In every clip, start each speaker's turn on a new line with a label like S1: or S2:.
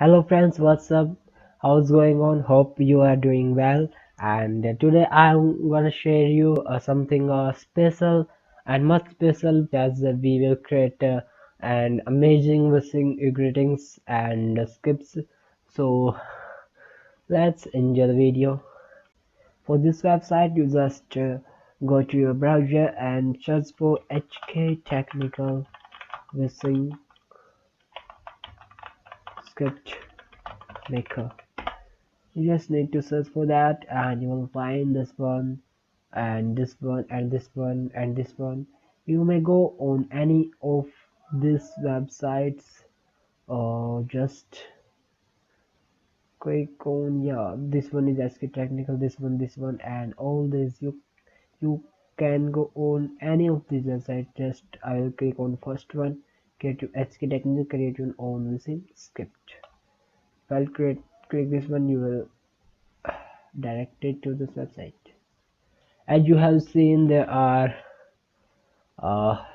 S1: Hello friends, what's up? How's going on? Hope you are doing well. And today I'm gonna share you something special and much special as we will create an amazing missing greetings and skips. So let's enjoy the video. For this website, you just go to your browser and search for HK Technical Missing Script Maker. You just need to search for that and you will find this one and this one and this one and this one. You may go on any of these websites or just click on, yeah, this one is SK Technical, this one and all this. You can go on any of these websites. Just I will click on first one, create your SK Technical, create your own missing script. If I'll click this one, you will direct it to this website. As you have seen, there are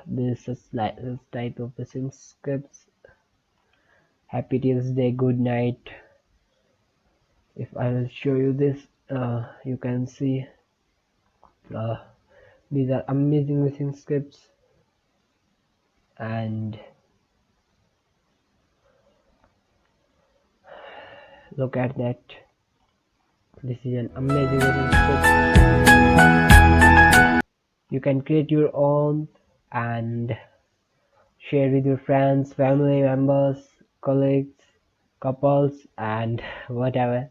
S1: this type of missing scripts. Happy Tuesday, good night. If I will show you this, you can see uh, these are amazing missing scripts, and look at that. This is an amazing missing script. You can create your own and share with your friends, family members, colleagues, couples, and whatever.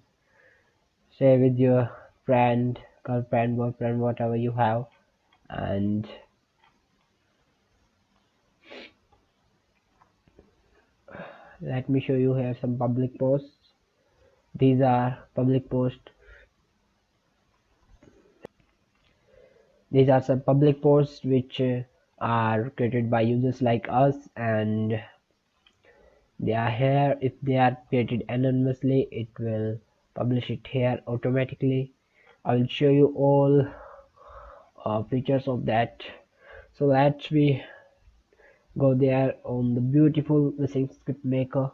S1: Share with your friend, girlfriend, boyfriend, whatever you have. And let me show you here some public posts. These are public posts. These are some public posts which are created by users like us, and they are here. If they are created anonymously, it will publish it here automatically. I will show you all features of that. So let's we go there on the beautiful missing script maker.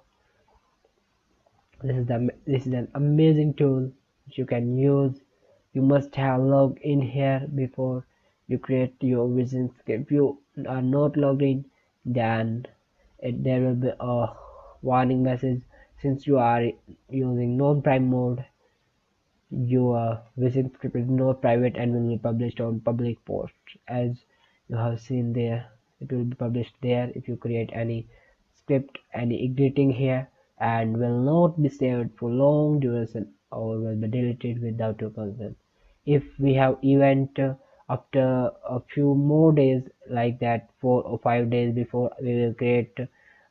S1: This is an amazing tool which you can use. You must have logged in here before you create your missing script. If you are not logged in, then there will be a warning message. Since you are using non-prime mode, your missing script is not private and will be published on public posts. As you have seen there, it will be published there. If you create any script, any editing here, and will not be saved for long duration or will be deleted without your consent. If we have event after a few more days, like that 4 or 5 days before we will create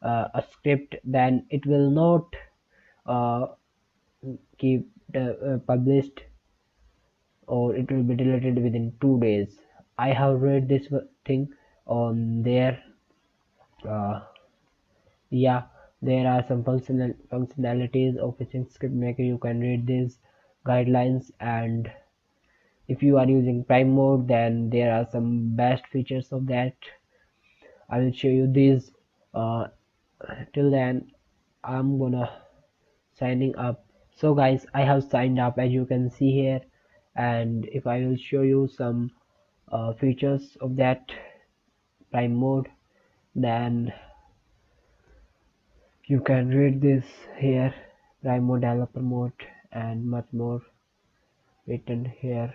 S1: a script, then it will not uh, keep published, or it will be deleted within 2 days. I have read this thing on there. uh, yeah, there are some functionalities of fishing script maker. You can read these guidelines, and if you are using prime mode, then there are some best features of that. I will show you these. uh, till then I'm gonna signing up. So guys, I have signed up as you can see here, and if I will show you some features of that prime mode, then you can read this here. Prime mode, developer mode, and much more written here.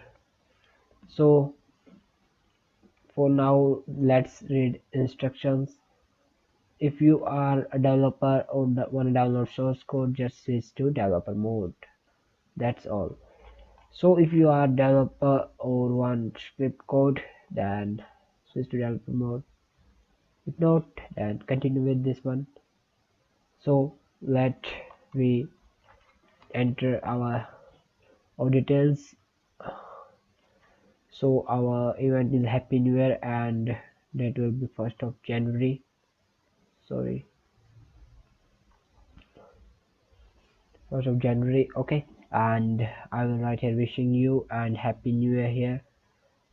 S1: So for now, let's read instructions. If you are a developer or want to download source code, just switch to developer mode. That's all. So if you are developer or want script code, then switch to developer mode. If not, then continue with this one. So let we enter our details. So our event is Happy New Year, and that will be 1st of January. Sorry, 1st of January. Okay, and I will write here wishing you and Happy New Year here,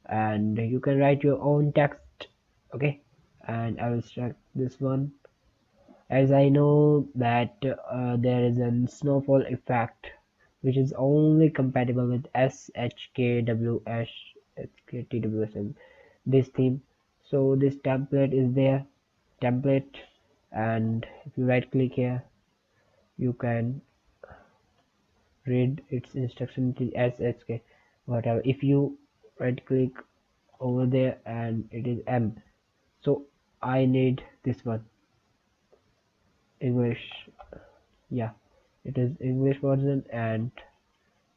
S1: and you can write your own text. Okay, and I will select this one, as I know that there is a snowfall effect which is only compatible with SHKWS HKTWSM this theme. So this template is there, template, and if you right click here you can read its instruction to SHK whatever. If you right click over there and it is M, so I need this one, English. Yeah, it is English version and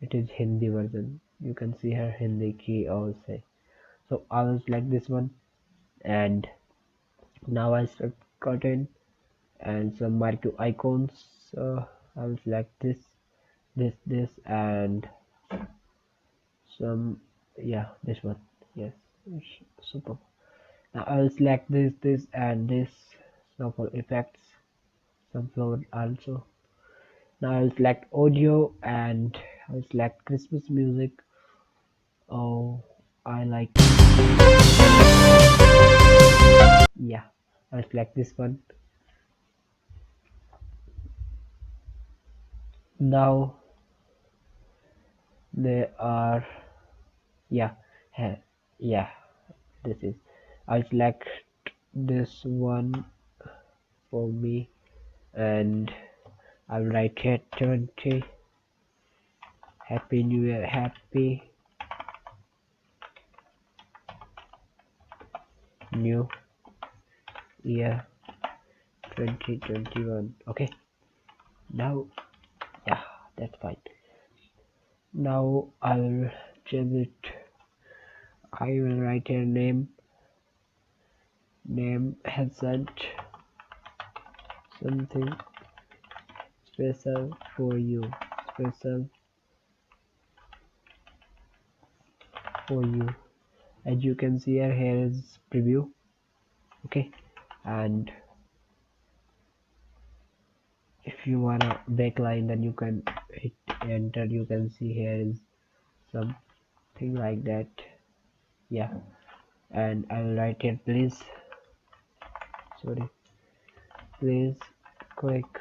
S1: it is Hindi version. You can see here Hindi key also. So I will select this one, and now I select curtain and some marquee icons. So I will select this and some, yeah, this one. Yes, super. Now I will select this and this snowfall effects, some flower also. Now I will select audio and I will select Christmas music. Oh, I like, yeah, I'll select this one. Now there are, yeah, yeah, this is, I'll select this one for me and I'll write here 20 Happy New Year, Happy New Year 2021. Okay, now, yeah, that's fine. Now I will change it. I will write here name hasn't something special for you, special for you. As you can see here is preview. Okay, and if you wanna backline then you can hit enter. You can see here is something like that. Yeah, and I will write here please click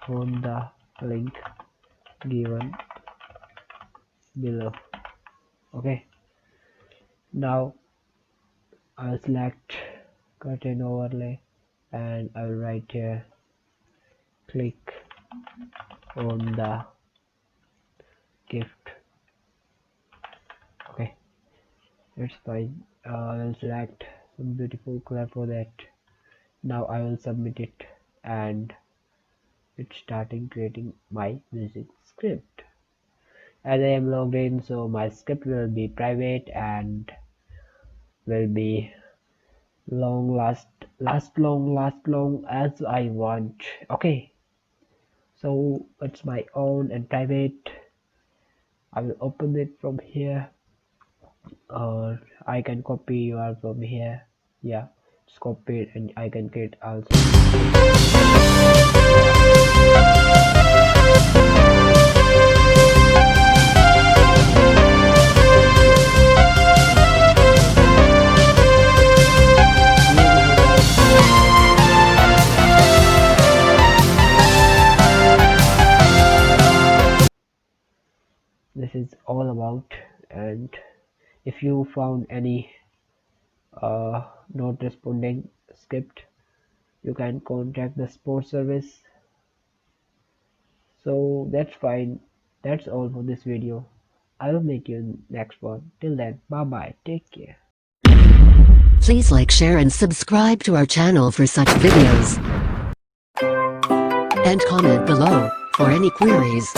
S1: on the link given below. Okay, now I'll select curtain overlay and I will write here click on the gift. Okay, that's fine. I will select some beautiful color for that. Now I will submit it and it's starting creating my music script. As I am logged in, so my script will be private and will be last long as I want. Okay, so it's my own and private. I will open it from here or I can copy URL from here. Yeah, just copy it and I can create also. This is all about, and if you found any not responding script you can contact the support service. So that's fine. That's all for this video. I will meet you in next one. Till then, bye bye, take care.
S2: Please like, share and subscribe to our channel for such videos. And comment below for any queries.